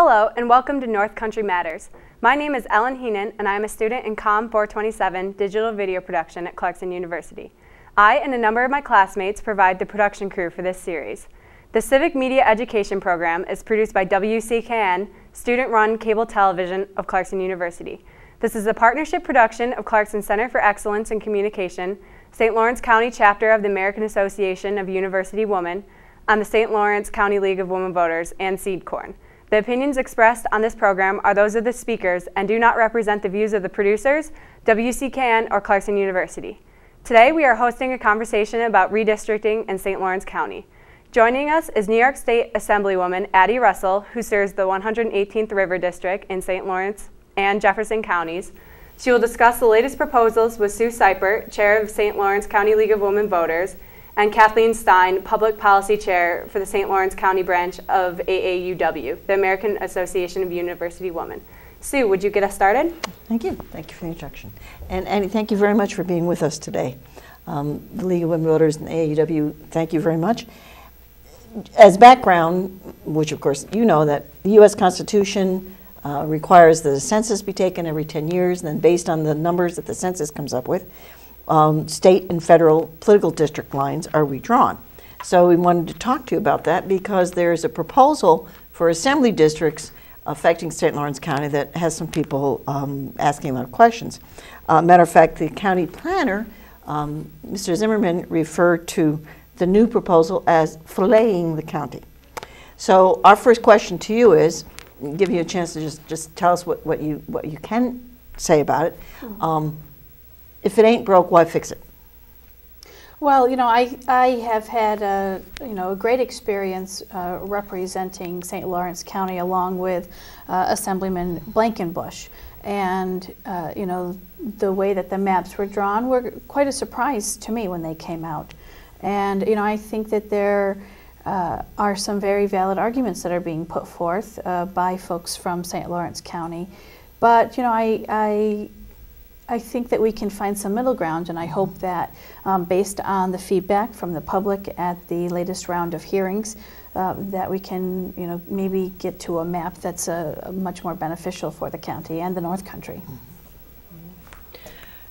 Hello and welcome to North Country Matters. My name is Ellen Heenan and I am a student in COM 427 Digital Video Production at Clarkson University. I and a number of my classmates provide the production crew for this series. The Civic Media Education Program is produced by WCKN, student-run cable television of Clarkson University. This is a partnership production of Clarkson Center for Excellence in Communication, St. Lawrence County Chapter of the American Association of University Women, and the St. Lawrence County League of Women Voters, and SeedCorn. The opinions expressed on this program are those of the speakers and do not represent the views of the producers, WCKN, or Clarkson University. Today we are hosting a conversation about redistricting in St. Lawrence County. Joining us is New York State Assemblywoman Addie Russell, who serves the 118th River District in St. Lawrence and Jefferson Counties. She will discuss the latest proposals with Sue Cypert, Chair of St. Lawrence County League of Women Voters, and Kathleen Stein, Public Policy Chair for the St. Lawrence County Branch of AAUW, the American Association of University Women. Sue, would you get us started? Thank you. Thank you for the introduction. And Addie, thank you very much for being with us today. The League of Women Voters and AAUW, thank you very much. As background, which of course you know, that the U.S. Constitution requires that a census be taken every 10 years, and then based on the numbers that the census comes up with, state and federal political district lines are redrawn. So we wanted to talk to you about that because there's a proposal for assembly districts affecting St. Lawrence County that has some people asking a lot of questions. Matter of fact, the county planner, Mr. Zimmerman, referred to the new proposal as filleting the county. So our first question to you is, give you a chance to just tell us what you can say about it. If it ain't broke, why fix it? Well, you know, I have had a great experience representing St. Lawrence County along with Assemblyman Blankenbush, and you know, the way that the maps were drawn were quite a surprise to me when they came out. And you know, I think that there are some very valid arguments that are being put forth by folks from St. Lawrence County, but you know, I think that we can find some middle ground, and I hope that based on the feedback from the public at the latest round of hearings, that we can, you know, maybe get to a map that's much more beneficial for the county and the North Country.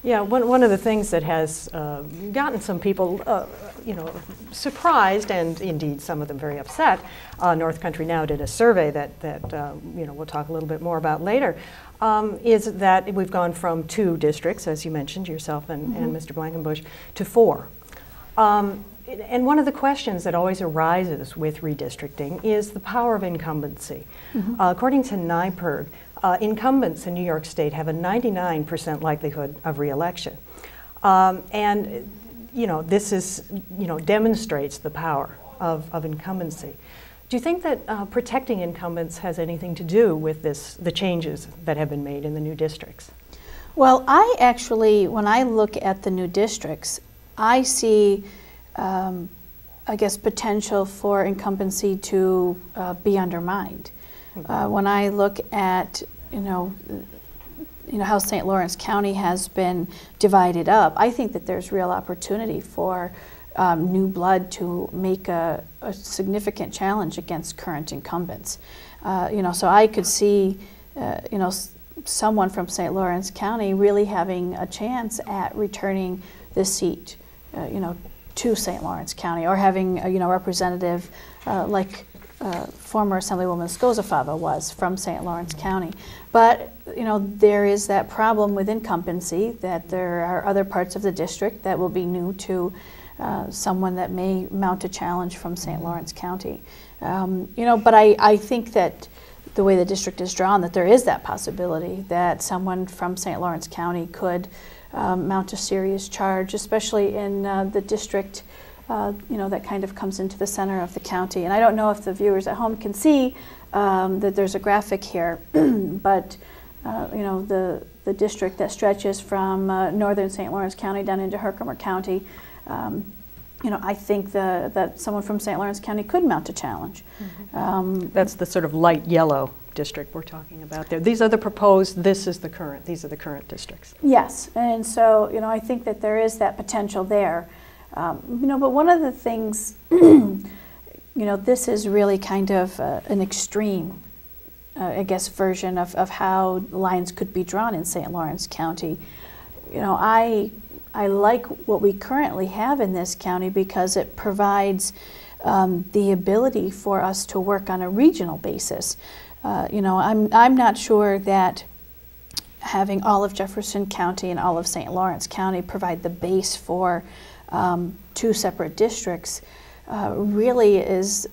Yeah, one of the things that has gotten some people, you know, surprised, and indeed some of them very upset, North Country Now did a survey that you know, we'll talk a little bit more about later, is that we've gone from 2 districts, as you mentioned, yourself and Mr. Blankenbush, to 4. And one of the questions that always arises with redistricting is the power of incumbency. According to NYPIRG, incumbents in New York State have a 99% likelihood of re-election. And you know, this is, you know, demonstrates the power of incumbency. Do you think that protecting incumbents has anything to do with the changes that have been made in the new districts? Well, I actually, when I look at the new districts, I see, I guess, potential for incumbency to be undermined. When I look at, you know, how St. Lawrence County has been divided up, I think that there's real opportunity for new blood to make a significant challenge against current incumbents. You know, so I could see, you know, someone from St. Lawrence County really having a chance at returning the seat, you know, to St. Lawrence County, or having a, you know, representative like former Assemblywoman Skozafava was from St. Lawrence County. But you know, there is that problem with incumbency, that there are other parts of the district that will be new to someone that may mount a challenge from St. Lawrence County. You know, but I think that the way the district is drawn, that there is that possibility that someone from St. Lawrence County could mount a serious charge, especially in the district, you know, that kind of comes into the center of the county. And I don't know if the viewers at home can see that there's a graphic here, but you know, the district that stretches from northern St. Lawrence County down into Herkimer County, you know, I think that someone from St. Lawrence County could mount a challenge. That's the sort of light yellow district we're talking about there. These are the proposed, these are the current districts. Yes, and so, you know, I think that there is that potential there. You know, but one of the things, you know, this is really kind of an extreme I guess, version of how lines could be drawn in St. Lawrence County. You know, I like what we currently have in this county because it provides the ability for us to work on a regional basis. You know, I'm not sure that having all of Jefferson County and all of St. Lawrence County provide the base for 2 separate districts really is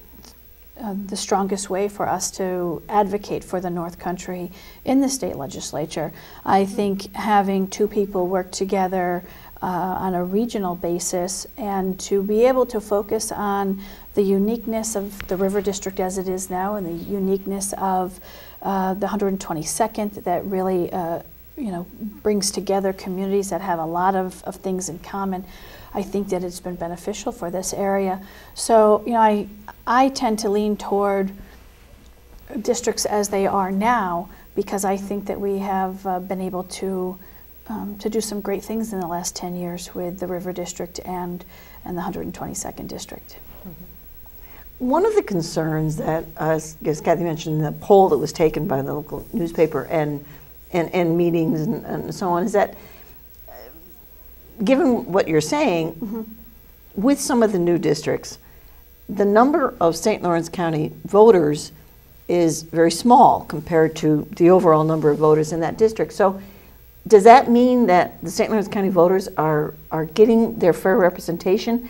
the strongest way for us to advocate for the North Country in the state legislature. I think having 2 people work together on a regional basis and to be able to focus on the uniqueness of the River District as it is now and the uniqueness of the 122nd that really you know, brings together communities that have a lot of things in common. I think that it's been beneficial for this area. So, you know, I tend to lean toward districts as they are now because I think that we have been able to do some great things in the last 10 years with the River District and the 122nd District. Mm-hmm. One of the concerns that, as Kathy mentioned, the poll that was taken by the local newspaper and meetings and so on, is that given what you're saying, mm-hmm. with some of the new districts, the number of St. Lawrence County voters is very small compared to the overall number of voters in that district. So does that mean that the St. Lawrence County voters are getting their fair representation?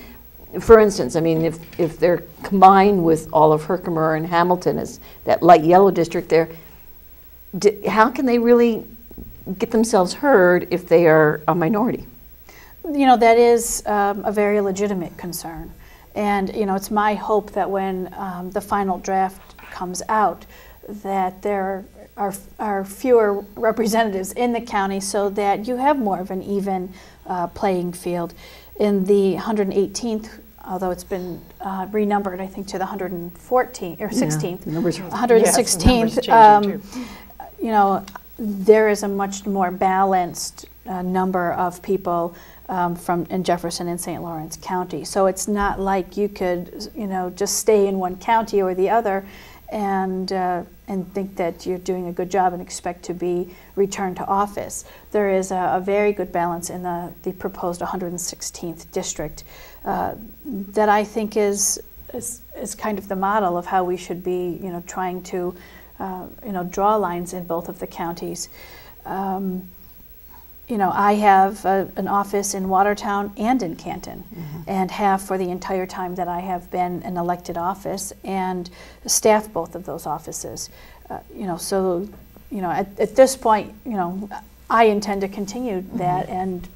For instance, I mean, if they're combined with all of Herkimer and Hamilton as that light yellow district there, how can they really get themselves heard if they are a minority? You know, that is a very legitimate concern. And, you know, it's my hope that when the final draft comes out, that there are fewer representatives in the county so that you have more of an even playing field. In the 118th, although it's been renumbered, I think, to the 114th or 16th, 116th, yes, you know, there is a much more balanced number of people in Jefferson and St. Lawrence County. So it's not like you could, you know, just stay in one county or the other and think that you're doing a good job and expect to be returned to office. There is a very good balance in the proposed 116th district that I think is kind of the model of how we should be, you know, trying to, you know, draw lines in both of the counties. You know, I have an office in Watertown and in Canton, mm-hmm. and have for the entire time that I have been an elected office and staff both of those offices. You know, so, you know, at this point, you know, I intend to continue mm-hmm. that and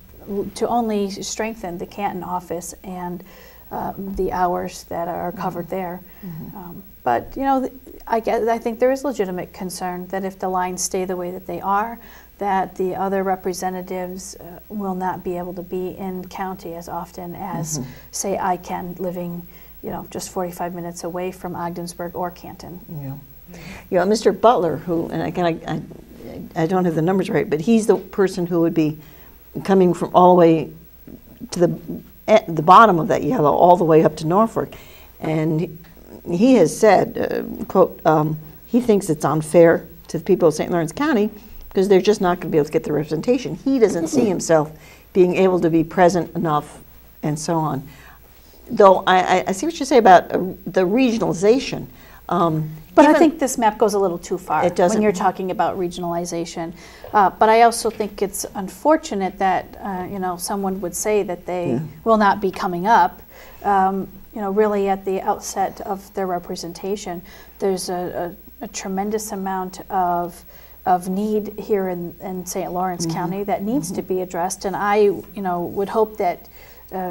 to only strengthen the Canton office and the hours that are covered mm-hmm. there. Mm-hmm. But, you know, I think there is legitimate concern that if the lines stay the way that they are, that the other representatives will not be able to be in county as often as, mm-hmm. say, I can, living, you know, just 45 minutes away from Ogdensburg or Canton. Yeah. You know, Mr. Butler, who, and again, I don't have the numbers right, but he's the person who would be coming from all the way to the bottom of that yellow, all the way up to Norfolk, and he has said, quote, he thinks it's unfair to the people of St. Lawrence County because they're just not going to be able to get the representation. He doesn't see himself being able to be present enough and so on. Though I see what you say about the regionalization. But I think this map goes a little too far when you're talking about regionalization. But I also think it's unfortunate that you know, someone would say that they will not be coming up. You know, really at the outset of their representation, there's a tremendous amount of need here in St. Lawrence mm-hmm. County that needs mm-hmm. to be addressed, and I, you know, would hope that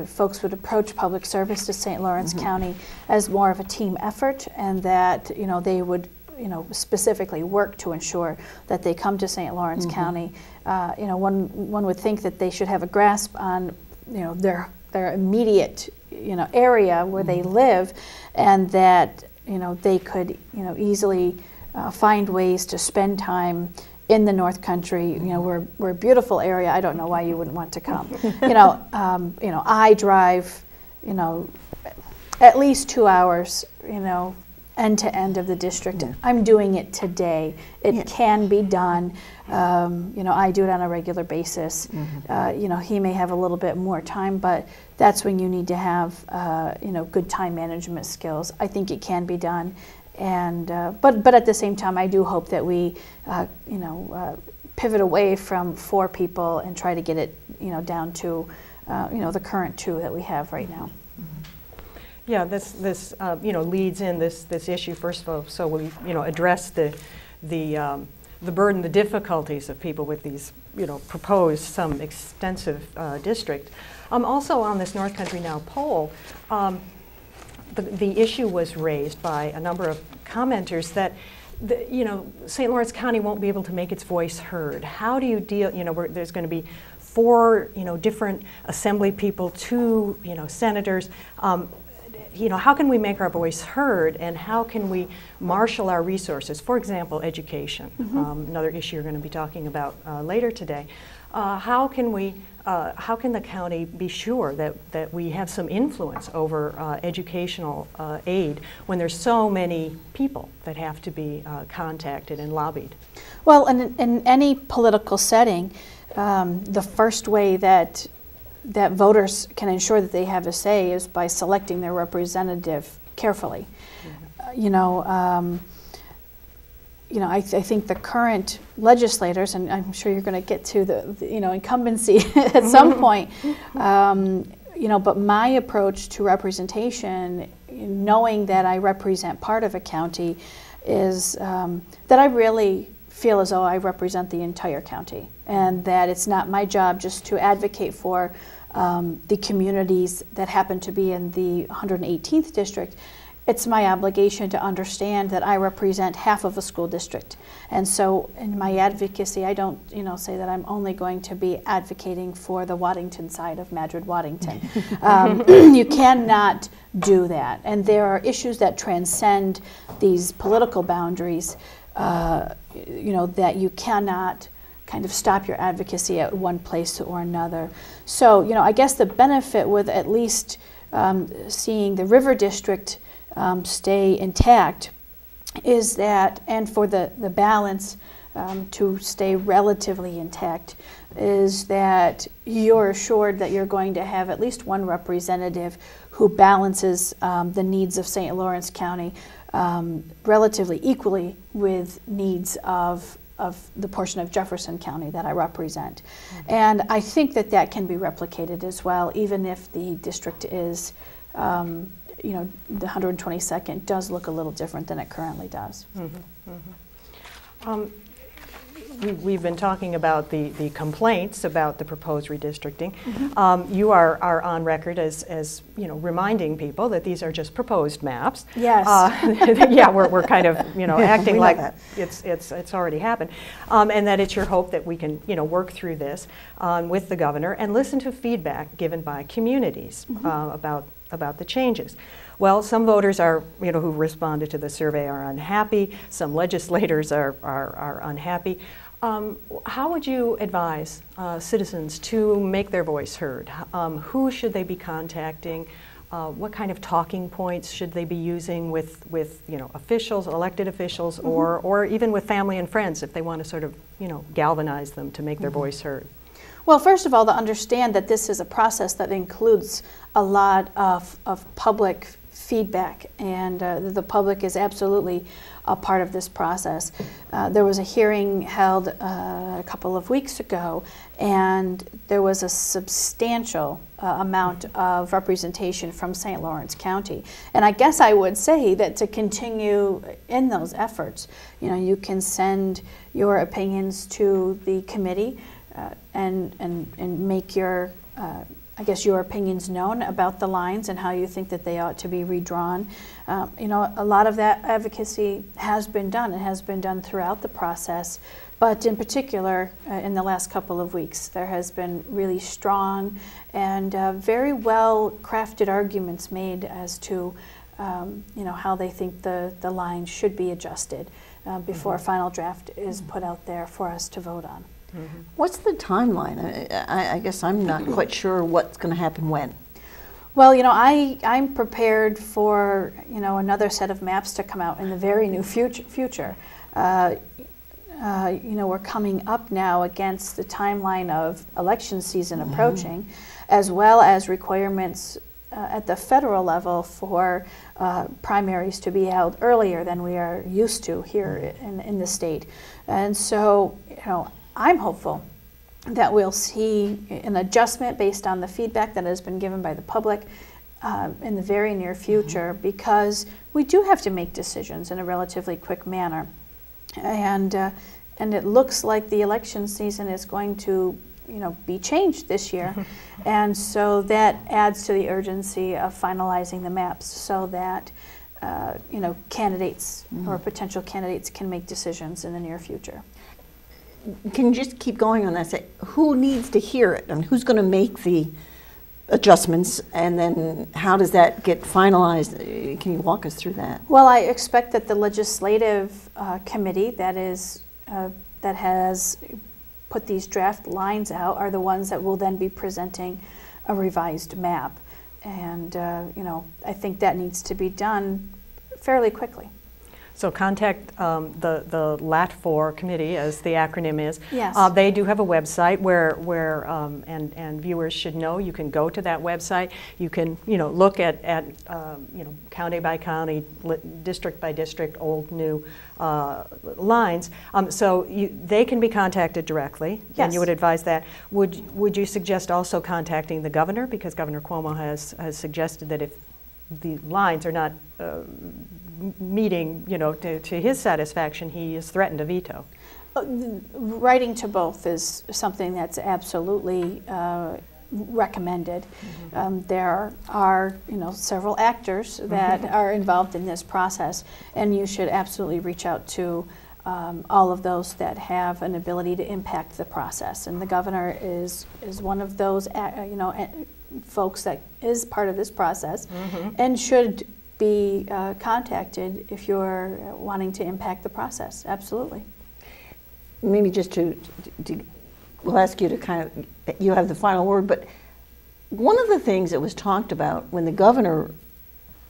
folks would approach public service to St. Lawrence mm-hmm. County as more of a team effort, and that, you know, they would, you know, specifically work to ensure that they come to St. Lawrence mm-hmm. County. You know, one would think that they should have a grasp on, you know, their immediate, you know, area where mm-hmm. they live, and that, you know, they could, you know, easily find ways to spend time in the North Country. You know, we're a beautiful area. I don't know why you wouldn't want to come. You know, I drive, you know, at least 2 hours, you know, end to end of the district. I'm doing it today. It can be done. You know, I do it on a regular basis. You know, he may have a little bit more time, but that's when you need to have you know, good time management skills. I think it can be done, and but at the same time, I do hope that we you know, pivot away from 4 people and try to get it, you know, down to you know, the current 2 that we have right now. Yeah, this you know, leads in this issue. First of all, so we, you know, address the burden, the difficulties of people with these, you know, proposed some extensive district. Also on this North Country Now poll, the issue was raised by a number of commenters that you know, St. Lawrence County won't be able to make its voice heard. How do you deal? You know, there's going to be 4 you know, different assembly people, 2 you know, senators. You know, how can we make our voice heard, and how can we marshal our resources? For example, education, another issue you're going to be talking about later today. How can the county be sure that we have some influence over educational aid when there's so many people that have to be contacted and lobbied? Well, in any political setting, the first way that voters can ensure that they have a say is by selecting their representative carefully. You know, I think the current legislators, and I'm sure you're going to get to the you know, incumbency at some point. You know, but my approach to representation, knowing that I represent part of a county, is that I really feel as though I represent the entire county, and that it's not my job just to advocate for the communities that happen to be in the 118th district. It's my obligation to understand that I represent half of a school district. And so in my advocacy, I don't, you know, say that I'm only going to be advocating for the Waddington side of Madrid-Waddington. You cannot do that. And there are issues that transcend these political boundaries, you know, that you cannot kind of stop your advocacy at one place or another. So, you know, I guess the benefit with at least seeing the River District stay intact is that, and for the balance to stay relatively intact, is that you're assured that you're going to have at least one representative who balances the needs of St. Lawrence County relatively equally with needs of the portion of Jefferson County that I represent. And I think that that can be replicated as well, even if the district is, you know, the 122nd does look a little different than it currently does. We've been talking about the complaints about the proposed redistricting. You are on record as you know, reminding people that these are just proposed maps. Yes. Yeah, we're kind of, you know, acting like it's already happened, and that it's your hope that we can, you know, work through this with the governor and listen to feedback given by communities about the changes. Well, some voters are, you know, who responded to the survey are unhappy. Some legislators are unhappy. How would you advise citizens to make their voice heard? Who should they be contacting? What kind of talking points should they be using with you know, officials, elected officials, or even with family and friends if they want to sort of, you know, galvanize them to make their voice heard? Well, first of all, to understand that this is a process that includes a lot of public feedback, and the public is absolutely a part of this process. There was a hearing held a couple of weeks ago, and there was a substantial amount of representation from St. Lawrence County. And I guess I would say that to continue in those efforts, you know, you can send your opinions to the committee and make your I guess your opinions known about the lines and how you think that they ought to be redrawn. You know, a lot of that advocacy has been done. It has been done throughout the process, but in particular, in the last couple of weeks, there has been really strong and very well crafted arguments made as to you know, how they think the lines should be adjusted before a final draft is put out there for us to vote on. What's the timeline? I guess I'm not quite sure what's going to happen when. Well, I'm prepared for, another set of maps to come out in the very near future. We're coming up now against the timeline of election season approaching, as well as requirements at the federal level for primaries to be held earlier than we are used to here in the state. And so, I'm hopeful that we'll see an adjustment based on the feedback that has been given by the public in the very near future, because we do have to make decisions in a relatively quick manner. And it looks like the election season is going to be changed this year. And so that adds to the urgency of finalizing the maps so that candidates or potential candidates can make decisions in the near future. Can you just keep going on that? Say, who needs to hear it, and who's going to make the adjustments, and then how does that get finalized? Can you walk us through that? Well, I expect that the legislative committee that has put these draft lines out are the ones that will then be presenting a revised map, and I think that needs to be done fairly quickly. So contact the LAT4 committee, as the acronym is. Yes. They do have a website where and viewers should know. You can go to that website. You can look at county by county, district by district, old, new lines. So they can be contacted directly. Yes. And you would advise that. Would you suggest also contacting the governor, because Governor Cuomo has suggested that if the lines are not meeting, to his satisfaction, he has threatened a veto? Writing to both is something that's absolutely recommended. There are, several actors that are involved in this process, and you should absolutely reach out to all of those that have an ability to impact the process. And the governor is one of those, folks that is part of this process, and should be contacted if you're wanting to impact the process. Absolutely. Maybe just we'll ask you to you have the final word, but one of the things that was talked about when the governor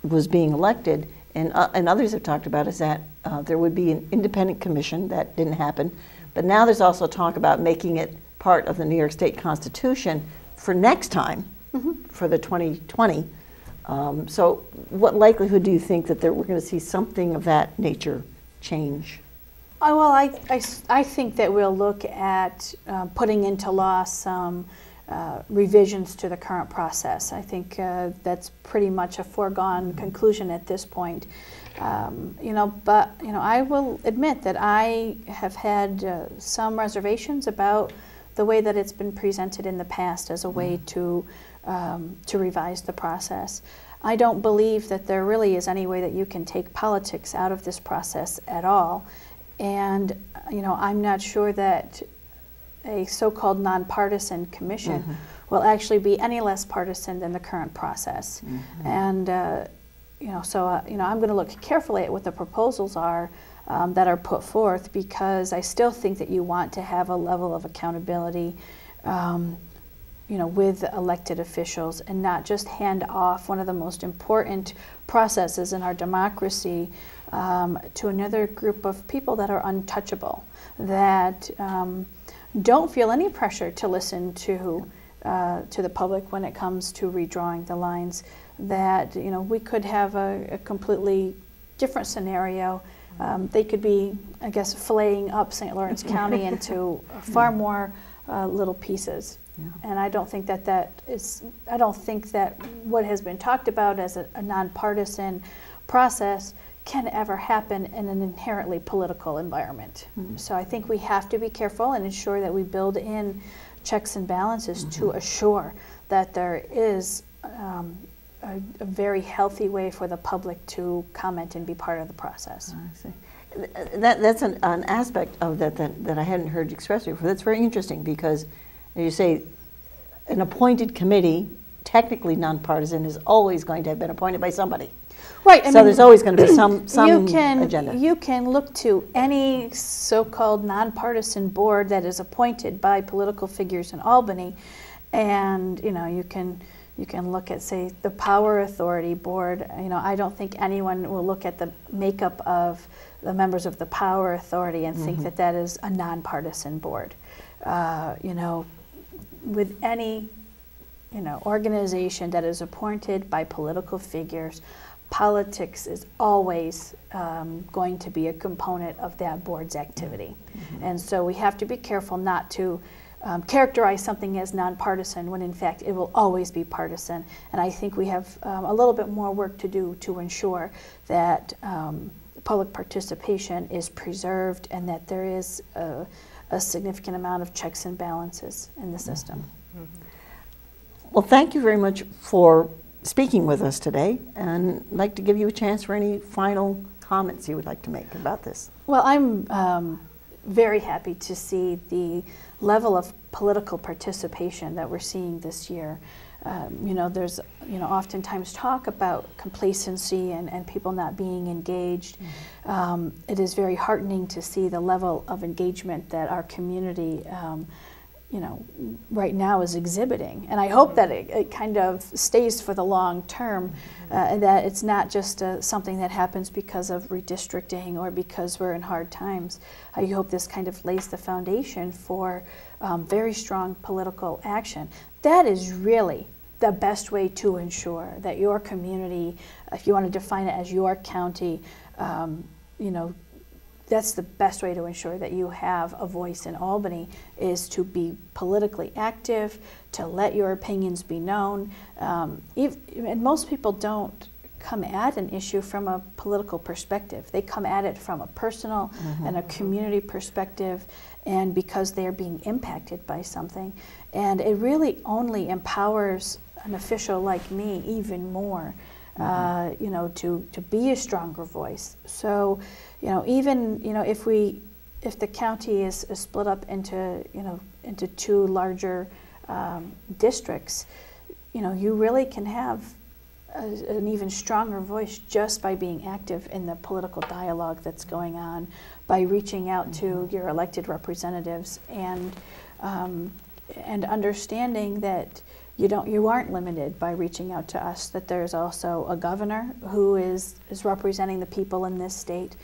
was being elected, and others have talked about, is that there would be an independent commission. That didn't happen. But now there's also talk about making it part of the New York State Constitution for next time, for the 2020. So what likelihood do you think that we're going to see something of that nature change? Well, I think that we'll look at putting into law some revisions to the current process. I think that's pretty much a foregone conclusion at this point. But I will admit that I have had some reservations about the way that it's been presented in the past as a way to revise the process. I don't believe that there really is any way that you can take politics out of this process at all. And I'm not sure that a so-called nonpartisan commission will actually be any less partisan than the current process. And so I'm going to look carefully at what the proposals are that are put forth, because I still think that you want to have a level of accountability with elected officials, and not just hand off one of the most important processes in our democracy to another group of people that are untouchable, that don't feel any pressure to listen to the public when it comes to redrawing the lines. That we could have a completely different scenario. They could be, I guess, filleting up St. Lawrence County into far more little pieces. And I don't think that I don't think that what has been talked about as a nonpartisan process can ever happen in an inherently political environment. So I think we have to be careful and ensure that we build in checks and balances to assure that there is a very healthy way for the public to comment and be part of the process. I see. That's an aspect of that I hadn't heard expressed before. That's very interesting, because as you say, an appointed committee, technically nonpartisan, is always going to have been appointed by somebody. Right. So there's always going to be some agenda. You can look to any so-called nonpartisan board that is appointed by political figures in Albany, and you can You can look at, say, the Power Authority Board. You know, I don't think anyone will look at the makeup of the members of the Power Authority and think that that is a nonpartisan board. You know, with any, you know, organization that is appointed by political figures, politics is always going to be a component of that board's activity. And so we have to be careful not to characterize something as nonpartisan when in fact it will always be partisan. And I think we have a little bit more work to do to ensure that public participation is preserved and that there is a significant amount of checks and balances in the system. Well, thank you very much for speaking with us today, and I'd like to give you a chance for any final comments you would like to make about this. Well, I'm very happy to see the level of political participation that we're seeing this year. You know, there's, you know, oftentimes talk about complacency and people not being engaged. It is very heartening to see the level of engagement that our community you know, right now is exhibiting. And I hope that it kind of stays for the long term, and that it's not just something that happens because of redistricting or because we're in hard times. I hope this kind of lays the foundation for very strong political action. That is really the best way to ensure that your community, if you want to define it as your county, you know, that's the best way to ensure that you have a voice in Albany, is to be politically active, to let your opinions be known. And most people don't come at an issue from a political perspective. They come at it from a personal and a community perspective, and because they are being impacted by something. And it really only empowers an official like me even more, you know, to be a stronger voice. So, you know, even, you know, if the county is split up into, you know, into two larger districts, you know, you really can have an even stronger voice just by being active in the political dialogue that's going on, by reaching out to your elected representatives and understanding that you aren't limited by reaching out to us, that there's also a governor who is representing the people in this state,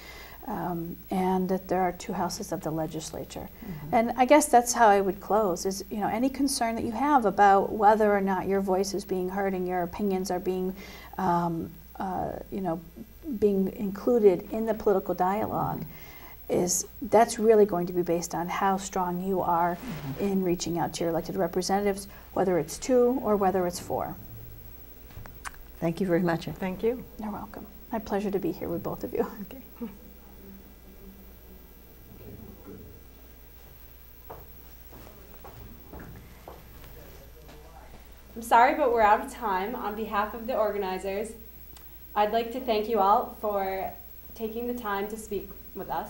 and that there are two houses of the legislature. And I guess that's how I would close, is, you know, any concern that you have about whether or not your voice is being heard and your opinions are being, you know, being included in the political dialogue, that's really going to be based on how strong you are in reaching out to your elected representatives, whether it's 2 or whether it's 4. Thank you very much. Thank you. You're welcome. My pleasure to be here with both of you. Okay. I'm sorry, but we're out of time. On behalf of the organizers, I'd like to thank you all for taking the time to speak with us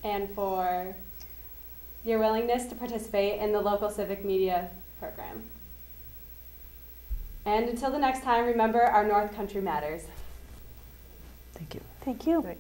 and for your willingness to participate in the local civic media program. And until the next time, remember, our North Country matters. Thank you. Thank you. Great.